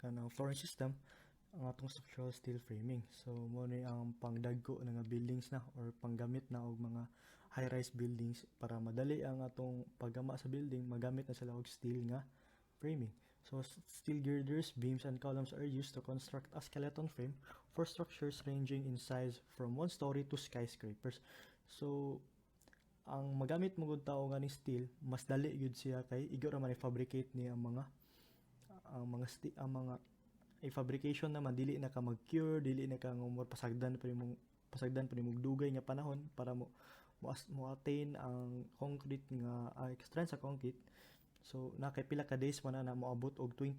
kanang flooring system ang atong structural steel framing. So mo ni ang pangdagko nga buildings na or panggamit na og mga high-rise buildings para madali ang atong paggama sa building, magamit na sila og steel nga framing. So steel girders, beams, and columns are used to construct a skeleton frame for structures ranging in size from 1 story to skyscrapers. So ang magamit mo gud tao nga ni steel, mas dali gyud siya kay igo ra man i-fabricate ni ang mga fabrication naman dili na ka mag-cure, dili na ka ngumor pasagdan pa nimong dugay nga panahon para mo attain ang concrete nga strength sa concrete. So nakay pila ka days man na moabot og 14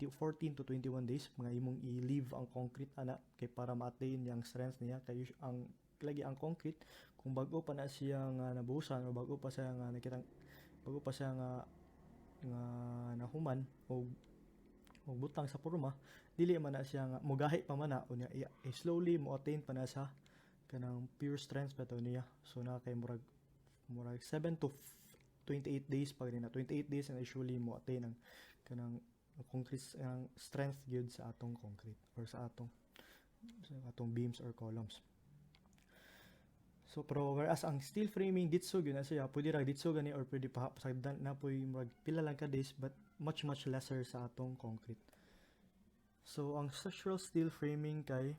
to 21 days mga imong i-leave ang concrete ana kay para ma-attain yang strength niya kay ang lagi ang concrete kung bag-o pa na siya nga nabuhusan o bag-o pa siya nga nahuman o butang sa porma, dili man na siya nga mugahi pa man na unya slowly mo attain pa na sa kanang pure strength pa to niya. So na kay murag 7 to 28 days pa rin na 28 days and usually mo attain ang kanang concrete ang strength gyud sa atong concrete or sa atong beams or columns. So pero whereas ang steel framing ditso gyud na siya pwede ra ditso gani or pwede pa pasagdan na poy murag pila lang ka days but much lesser sa atong concrete. So ang structural steel framing kay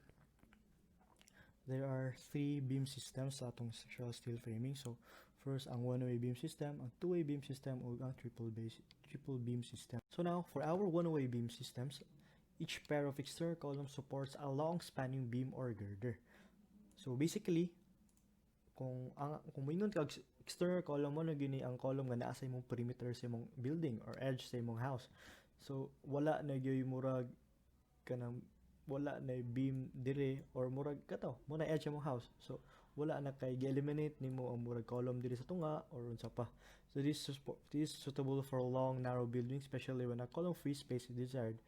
there are 3 beam systems sa atong structural steel framing. So first ang one-way beam system, ang two-way beam system ug ang triple beam system. So now for our one-way beam systems, each pair of external columns supports a long spanning beam or girder. So basically kung moingon kag external column mo na gini ang column nga naa sa imong perimeter sa imong building or edge sa imong house. So wala na gyoy murag kanang wala na beam dire or murag kato mo na edge sa imong house. So wala na kay gi-eliminate nimo ang murag column dire sa tunga or unsa pa. So this is suitable for long narrow buildings especially when a column free space is desired.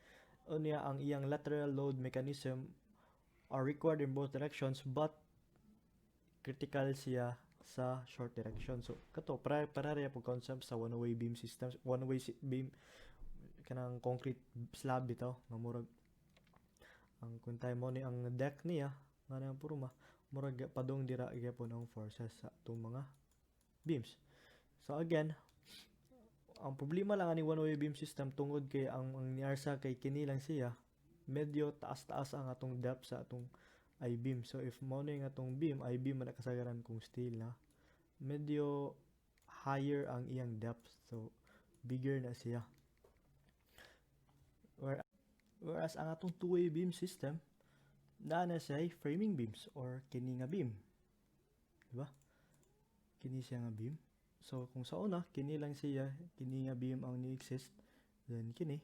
Unya ang iyang lateral load mechanism are required in both directions but critical siya sa short direction. So kato para po concept sa one-way beam systems, one-way beam kanang concrete slab bitaw nga murag ang kuntay mo ni ang deck niya nga nang puruma murag padong dira gyapon ang forces sa atong mga beams. So again, ang problema lang ani one-way beam system tungod kay ang niarsa kay kini lang siya medyo taas-taas ang atong depth sa atong I-beam. So if mo na yung atong beam, I-beam man kasagaran kung steel na medyo higher ang iyang depth. So bigger na siya. Whereas ang atong two-way beam system na siya framing beams or kini nga beam. Diba? Kini siya nga beam. So kung sa una, kini lang siya, kini nga beam ang ni-exist, then kini.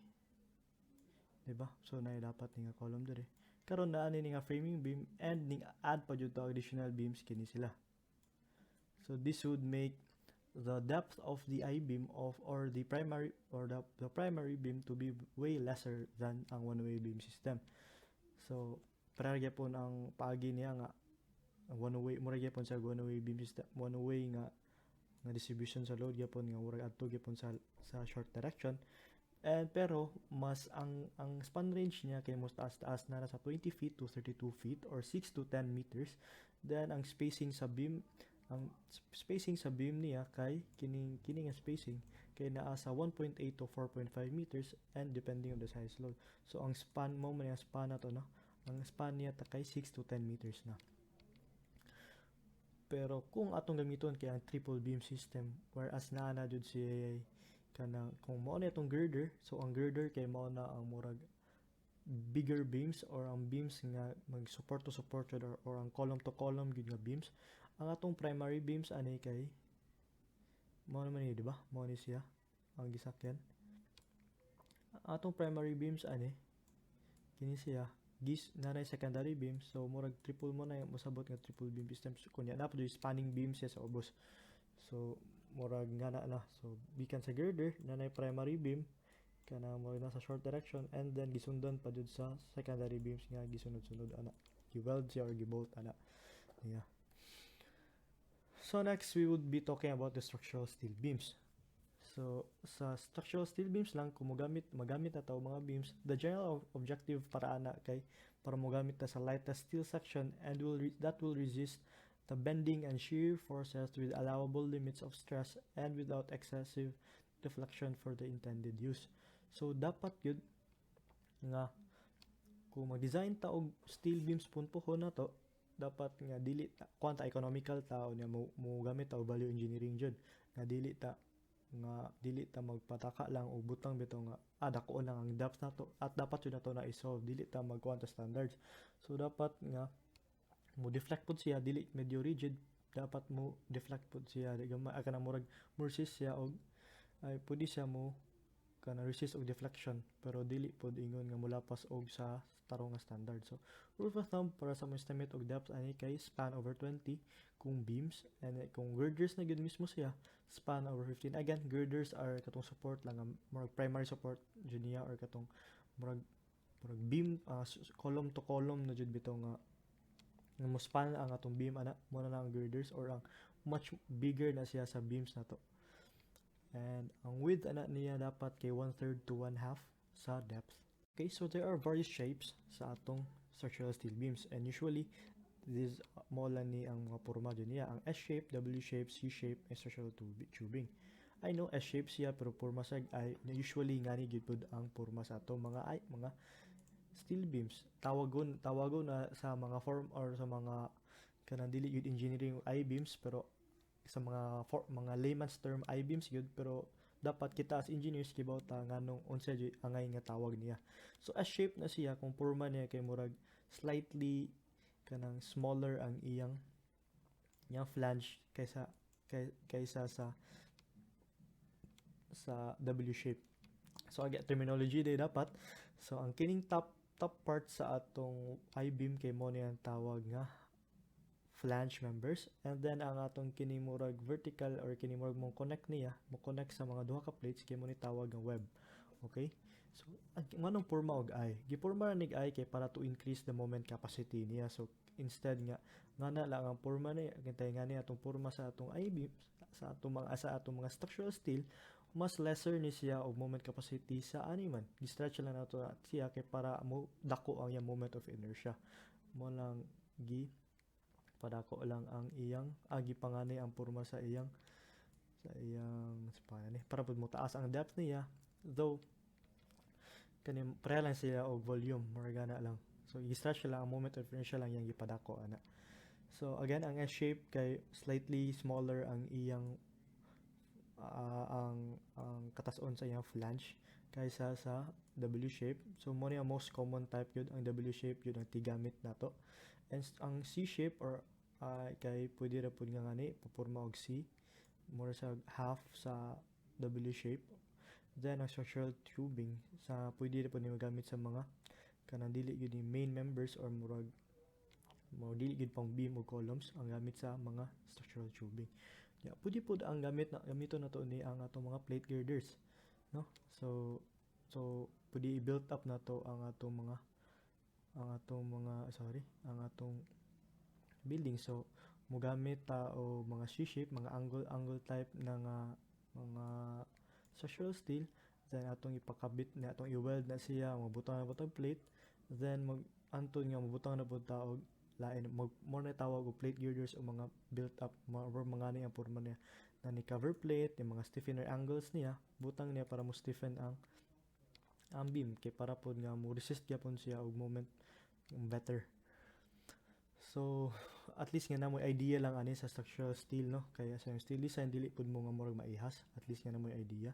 Diba? So na dapat ni nga column dire. Karon na ani nga framing beam and ning add pa jud to additional beams kini sila. So this would make the depth of the I-beam or the primary beam to be way lesser than ang one-way beam system. So para gyapon ang paagi niya nga one-way mura gyapon sa one-way beam system, one-way nga distribution sa load gyapon nga mura adto gyapon sa short direction. And pero mas ang span range niya kay mas taas na sa 20 feet to 32 feet or 6 to 10 meters. Then ang spacing sa beam niya kay kining nga spacing kay naa sa 1.8 to 4.5 meters and depending on the size load. So ang span mo man yung span na to no. Ang span niya ta kay 6 to 10 meters na. Pero kung atong gamiton kay ang triple beam system whereas naa na jud si kanang kung mao na itong girder, so ang girder kay mao na ang murag bigger beams or ang beams nga mag support to support or ang column to column gid nga beams. Ang atong primary beams ani kay mao naman ni, di ba? Mao ni siya ang gisakyan. Ang atong primary beams ani kini siya nanay secondary beams, so murag triple mo na yung musabot nga triple beam system. So, kunya na po spanning beams siya sa ubos. So murag nga na. So bikan sa girder nanay primary beam kana mo na sa short direction and then gisundan pa jud sa secondary beams nga gisunod-sunod ana. Gi-weld siya or gi-bolt ana. Yeah. So next we would be talking about the structural steel beams. So sa structural steel beams lang kung magamit na taw mga beams, the general objective para ana kay para mogamit ta sa lightest steel section and that will resist the bending and shear forces with allowable limits of stress and without excessive deflection for the intended use. So dapat yun nga kung mag-design ta og steel beams punpuhon na to, dapat nga dili ta kwanta economical ta unya mo gamit ta og value engineering jud nga dili ta magpataka lang og butang bitaw nga dako lang ang depth nato at dapat yun nato na i-solve, dili ta magkwanta standards. So dapat nga mo deflect pud siya, dili medyo rigid, dapat mo deflect pud siya gamay kana murag resist siya og ay pwede siya mo kana resist og deflection pero dili pod ingon nga molapas og sa tarong nga standard. So rule of thumb para sa mo estimate og depth ani kay span over 20 kung beams, and kung girders na gyud mismo siya span over 15. Again, girders are katong support lang nga murag primary support jud niya or katong murag beam column to column na jud bitaw nga mo span ang atong beam ana mo na ang girders or ang much bigger na siya sa beams nato. And ang width ana niya dapat kay 1/3 to 1/2 sa depth. Okay, so there are various shapes sa atong structural steel beams, and usually these mo lang ni ang mga porma dyan niya, ang S shape, W shape, C shape, and structural tubing. I know S shape siya pero porma sa ay usually nga ni gid ang porma sa atong mga steel beams. Tawagon na sa mga form or sa mga kanang dili yun engineering I-beams pero sa mga layman's term I-beams yun, pero dapat kita as engineers kibaw ta nganong unsa jud angay nga tawag niya. So S shape na siya kung porma niya kay murag slightly kanang smaller ang iyang flange kaysa sa W shape. So again, terminology day dapat. So ang kining top part sa atong I-beam kay mo niya tawag nga flange members, and then ang atong kini murag vertical or kini murag mo connect sa mga duha ka plates kay mo ni tawag nga web. Okay, so manong porma og I giporma nig I kay para to increase the moment capacity niya. So instead nga na lang ang porma niya kay nga ni atong porma sa atong I-beam sa atong mga structural steel, mas lesser ni siya og moment capacity sa animan gi-stretch lang nato siya kay para mo dako ang iyang moment of inertia mo lang padako lang ang iyang gipangani ang porma sa iyang para pud mo taas ang depth niya, though kani pareha lang siya og volume morgana lang. So i-stretch lang ang moment of inertia lang yang gipadako ana. So again, ang S shape kay slightly smaller ang iyang ang katason sa iyang flange kaysa sa W shape. So mo ni ang most common type yun, ang W shape yun ang tigamit nato. And ang C shape or kay pwede ra pud nga ngani paporma og C more sa half sa W shape. Then ang structural tubing sa pwede ra pud ni magamit sa mga kanang dili gyud ni main members or murag mo dili gyud pang beam o columns ang gamit sa mga structural tubing. Yeah, pwede pud ang gamiton nato ni ang atong mga plate girders, no? So pwede i-build up nato ang atong building. So mogamit ta o mga C-shape, mga angle type ng mga structural steel, then atong ipakabit na atong i-weld na siya, mabutang na butang plate, then anton nga mabutang na pud ta og lain mo na tawag og plate girders o mga built up mga ni ang porma niya na ni cover plate, yung mga stiffener angles niya butang niya para mo stiffen ang beam kay para pod nga mo resist gyapon siya og moment better. So at least nga na mo idea lang ani sa structural steel, no? Kaya sa steel design dili pud mo nga murag maihas, at least nga na mo idea.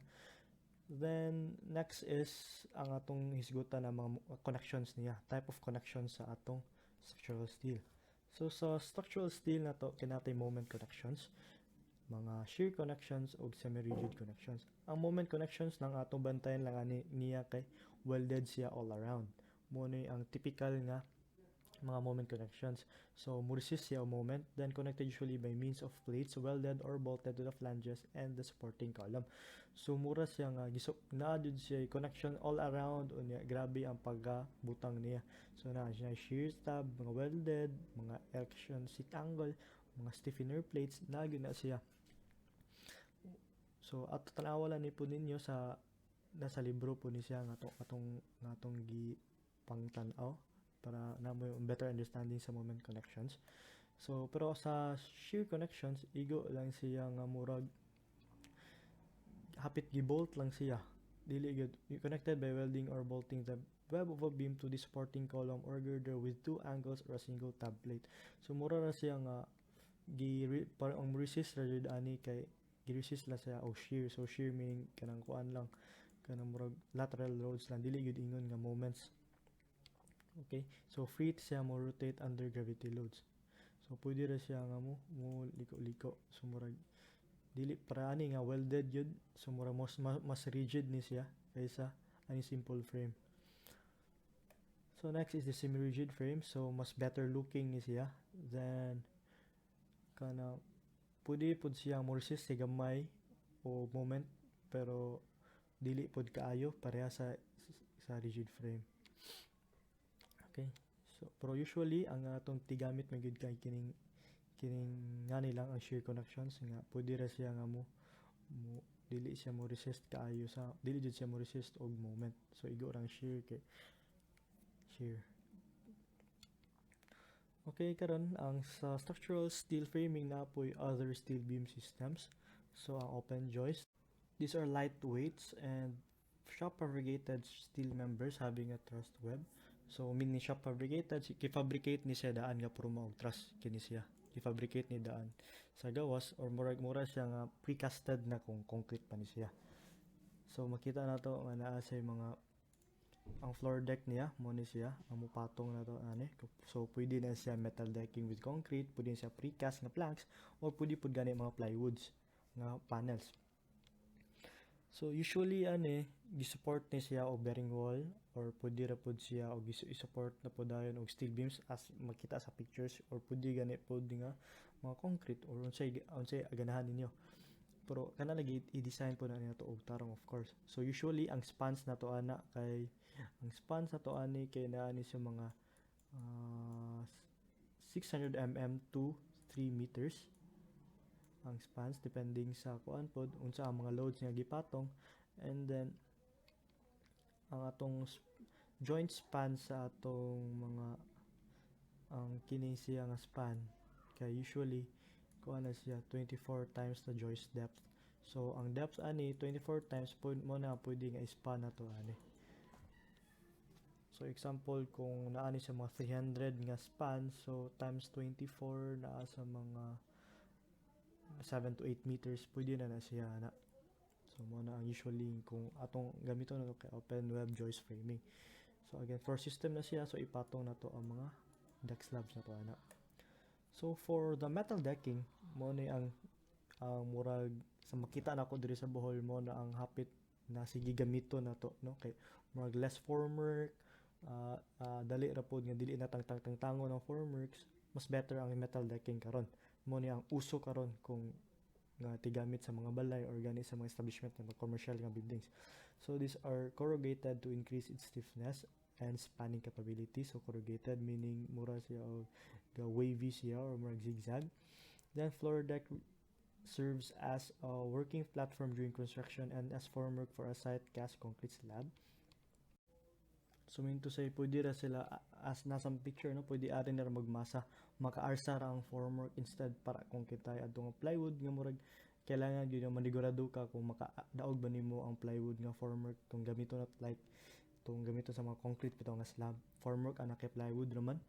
Then next is ang atong hisgutan na mga connections niya, type of connections sa atong structural steel. So sa structural steel na to kinatay moment connections, mga shear connections o semi-rigid connections. Ang moment connections lang atong bantayan lang niya kay welded siya all around. Mo ni ang typical nga mga moment connections. So mo resist siya o moment, then connected usually by means of plates welded or bolted to the flanges and the supporting column. So mura siya nga naadud siya connection all around unya grabe ang pagbutang niya. So na siya shear stab, mga welded, mga action seat angle, mga stiffener plates na siya. So ato tanawa lang ni po ninyo sa nasa libro po ni siya nga atong gi pangtan-aw para namo yung better understanding sa moment connections. So pero sa shear connections igo lang siya nga murag hapit gi-bolt lang siya. Dili gyud connected by welding or bolting the web of a beam to the supporting column or girder with two angles or a single tab plate. So mura ra siya nga parang ang resist ra jud ani kay gi-resist la siya og shear. So shear meaning kanang kuan lang kanang murag lateral loads lang dili gyud ingon nga moments. Okay, so free siya mo rotate under gravity loads. So pwede ra siya nga mo liko-liko. So murag dili para ani nga welded yun. So murag mas rigid ni siya kaysa ani simple frame. So next is the semi-rigid frame. So mas better looking ni siya. Then kana pwede pud siya mo resist sa gamay o moment pero dili pud kaayo pareha sa rigid frame. Okay. So pero usually ang atong tigamit man gyud kay kining ngani lang ang shear connections nga pwede ra siya nga mo dili siya mo resist kaayo sa dili jud siya mo resist og moment. So igo rang shear kay shear. Okay, karon ang sa structural steel framing na po'y other steel beam systems. So ang open joist, these are lightweights and shop fabricated steel members having a truss web. So meaning shop fabricated, ki-fabricate ni siya daan nga puro og truss kini siya. I-fabricate ni daan sa gawas or mura siya nga precasted na kung concrete pa ni siya. So makita nato nga naa sa mga ang floor deck niya mo ni siya ang mupatong na to ani. So pwede na siya metal decking with concrete, pwede siya precast nga planks or pwede pud gani mga plywoods nga panels. So usually ani gi-support ni siya og bearing wall or pwede ra pud siya og i-support na pud dayon og steel beams as makita sa pictures or pwede gani pud nga mga concrete or unsay ganahan ninyo. Pero kana lagi i-design po na nato og tarong of course. So usually ang spans na to ana kay ang spans na to ani kay naa ni siya mga 600 mm to 3 meters ang spans depending sa kuan pod unsa ang mga loads nga gipatong, and then ang atong joint span sa atong mga ang kini siya nga span kay usually kuan na siya 24 times the joist depth. So ang depth ani 24 times mo na pwede nga span na to ani. So example kung naa ni sa mga 300 nga span, so times 24 naa sa mga 7 to 8 meters pwede na siya na. So mo na ang usually kung atong gamiton na to kay open web joist framing. So again for system na siya, so ipatong na to ang mga deck slabs na to ana. So for the metal decking mo ni ang murag sa makita nako diri sa Bohol mo na ang hapit na sige gamiton na to no kay murag less formwork, dali ra pod nga dili na tangtangon ng formworks, mas better ang metal decking karon. Mo ni ang uso karon kung nga tigamit sa mga balay or gani sa mga establishment ng commercial nga buildings. So these are corrugated to increase its stiffness and spanning capability. So corrugated meaning mura siya og wavy siya or murag zigzag. Then floor deck serves as a working platform during construction and as formwork for a site cast concrete slab. So mean to say pwede ra sila as nasa picture no, pwede ari na magmasa makaarsa ra ang formwork instead para kung kitay adtong plywood nga murag kailangan gyud nga manigurado ka kung makadaog ba nimo ang plywood nga formwork kung gamito na like tong gamito sa mga concrete bitaw nga slab formwork ana kay plywood raman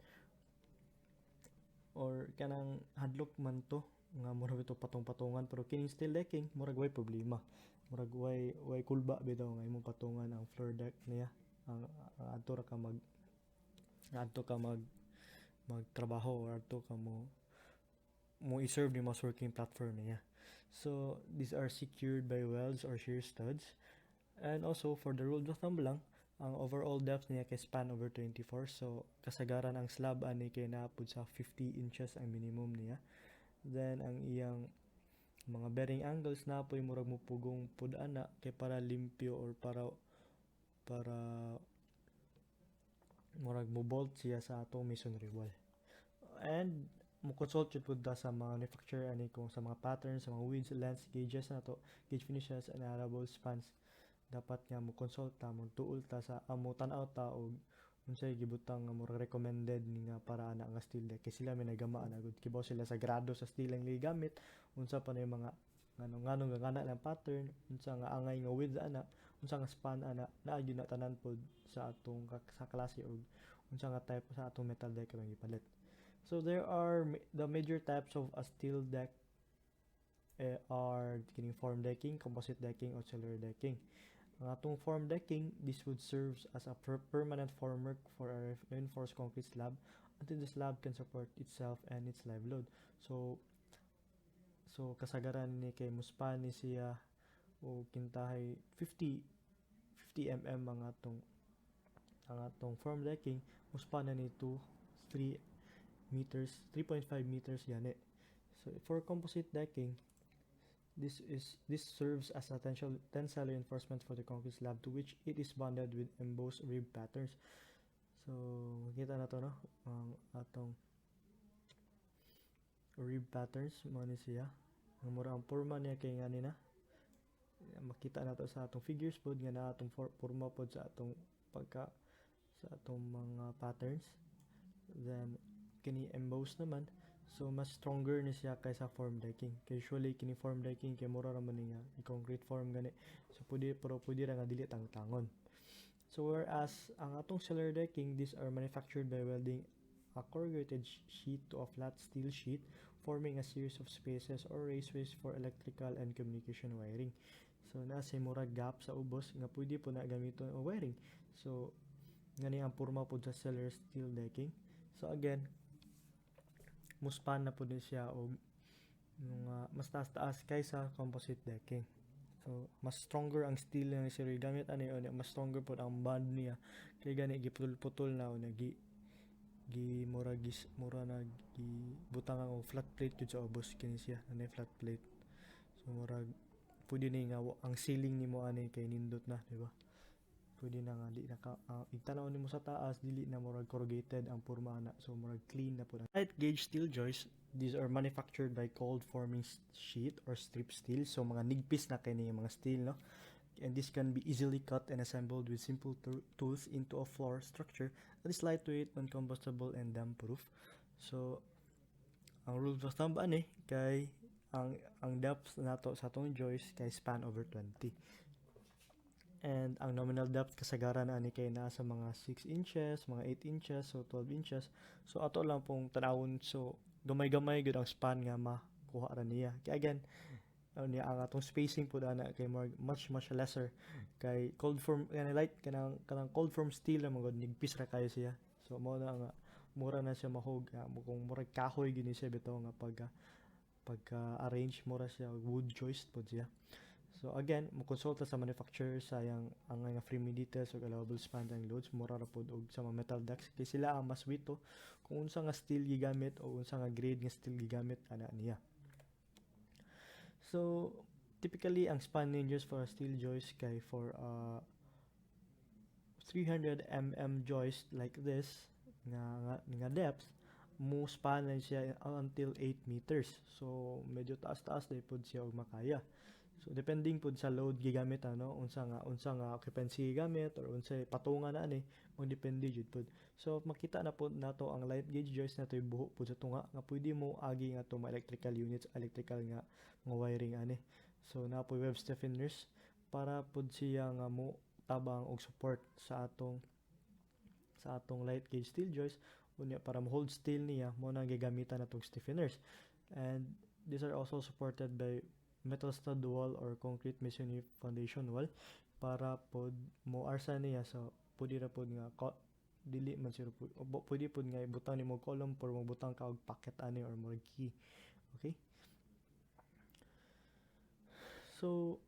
or kanang hadlok man to nga murag ito patong-patungan pero kining steel decking murag way problema, murag way kulba bitaw nga imong patungan ang floor deck niya ang adto ka magtrabaho or adto ka mo i-serve ni mas working platform niya. So these are secured by welds or shear studs, and also for the rule of thumb lang ang overall depth niya kay span over 24, so kasagaran ang slab ani kay naapod sa 50 inches ang minimum niya. Then ang iyang mga bearing angles na po'y murag mupugong pud ana kay para limpyo or para murag mo bolt siya sa atong masonry wall. And mo consult jud pud ta sa mga manufacturer ani kung sa mga patterns, sa mga widths, lengths, gauges na to, gauge finishes and allowable spans. Dapat nga mo consult ta, mo tuol ta sa mo tan-aw ta og unsay gibutang nga more recommended nga para ana nga steel deck kay sila may nagama na gud kibaw sila sa grado sa steel ang gigamit, unsa pa na yung mga ngano nga ngana lang pattern, unsa nga angay nga width ana, unsa nga span ana, naa gyud na tanan pod sa atong sa klase og unsa nga type sa atong metal deck nga gipalit. So there are the major types of a steel deck are kining form decking, composite decking, or cellular decking. Ang atong form decking, this would serve as a permanent formwork for a reinforced concrete slab until the slab can support itself and its live load. So kasagaran ni kay muspan ni siya o kintahay 50 mm ang atong form decking, muspan na ni 3 meters, 3.5 meters gani. So for composite decking, this serves as a tensile reinforcement for the concrete slab to which it is bonded with embossed rib patterns. So makita na to no, ang atong rib patterns mo ni siya. Ang mura ang forma niya kay ngani na makita na to sa atong figures pod nga na atong forma pod sa atong sa atong mga patterns. Then kini embossed naman, so mas stronger ni siya kaysa form decking. Usually kini form decking kay mura ra man ni nga concrete form gani, so pwede ra nga dili tangtangon. So whereas ang atong cellular decking, these are manufactured by welding a corrugated sheet to a flat steel sheet, forming a series of spaces or raceways for electrical and communication wiring. So nasa mura gap sa ubos nga pwede po na gamiton o wiring. So ngani ang porma po sa cellular steel decking. So again, muspan na po din siya o mas taas-taas kaysa composite decking. So mas stronger ang steel nga siya gamit ani o mas stronger po ang bond niya kay gani giputol-putol na o mura na butang ang flat plate jud sa ubos kini siya na flat plate. So mura pwede ni nga ang ceiling nimo ani kay nindot na, di ba? Pwede na nga di na itanaw nimo sa taas dili na murag corrugated ang porma na, so murag clean na po. Light gauge steel joists, these are manufactured by cold forming sheet or strip steel, so mga nigpis na kay mga steel no, and this can be easily cut and assembled with simple tools into a floor structure that is lightweight, non-combustible, and damp proof. So ang rule of thumb ani kay ang depth nato sa atong joist kay span over 20. And ang nominal depth kasagaran na ani kay nasa mga 6 inches, mga 8 inches, so 12 inches. So ato lang pong tanawon, so gamay-gamay gud ang span nga makuha ra niya. Kay again, ang atong spacing po ana kay more, much lesser kay cold form light kanang cold form steel na magod nigpis ra kayo siya. So mao na nga mura na siya mahog kung mura kahoy gini siya bitaw nga pagka arrange mura siya wood joist pod siya. So again, mo konsulta sa manufacturer sa ang nga frame details ug allowable span and loads, mura ra pod og sa mga metal decks kay sila ang mas wito kung unsa nga steel gigamit o unsa nga grade nga steel gigamit ana niya. So typically ang span ranges for a steel joist kay for 300 mm joist like this nga depth mo span na siya until 8 meters. So medyo taas-taas dai pod siya og makaya. So depending pod sa load gigamit unsa nga occupancy gigamit or unsay patungan na ani, magdepende jud pod. So makita na pod nato ang light gauge joist na toy buho pod sa tunga nga pwede mo agi nga to electrical units, electrical nga mga wiring ani. So na po web stiffeners para pod siya nga mo tabang og support sa atong light gauge steel joist unya para mo hold steel niya mo na gigamitan natong stiffeners. And these are also supported by metal stud wall or concrete masonry foundation wall para pod mo arsa niya, so pwede ra pod nga dili man sir pwede pod nga ibutang nimo column or magbutang ka og packet ani or more key. Okay, so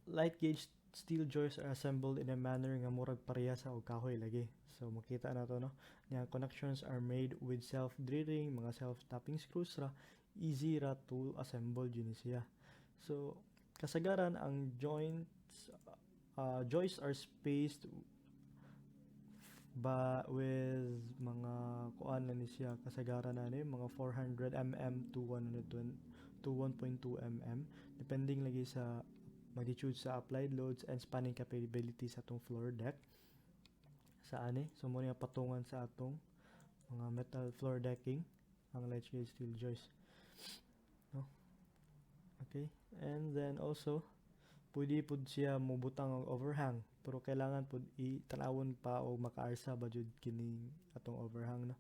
light gauge steel joists are assembled in a manner nga murag pareha sa og kahoy lagi. So makita na to no, nga connections are made with self-drilling, mga self-tapping screws ra, easy ra to assemble yun siya. So kasagaran ang joists are spaced with mga kuan na ni siya kasagaran na ni mga 400 mm to 120 to 1.2 mm depending lagi sa magnitude sa applied loads and spanning capability sa atong floor deck sa ani. So mo niya patungan sa atong mga metal floor decking ang large gauge steel joist, no? Okay, and then also pwede pud siya mubutang og overhang pero kailangan pud itanawon pa o makaarsa ba jud kini atong overhang, no?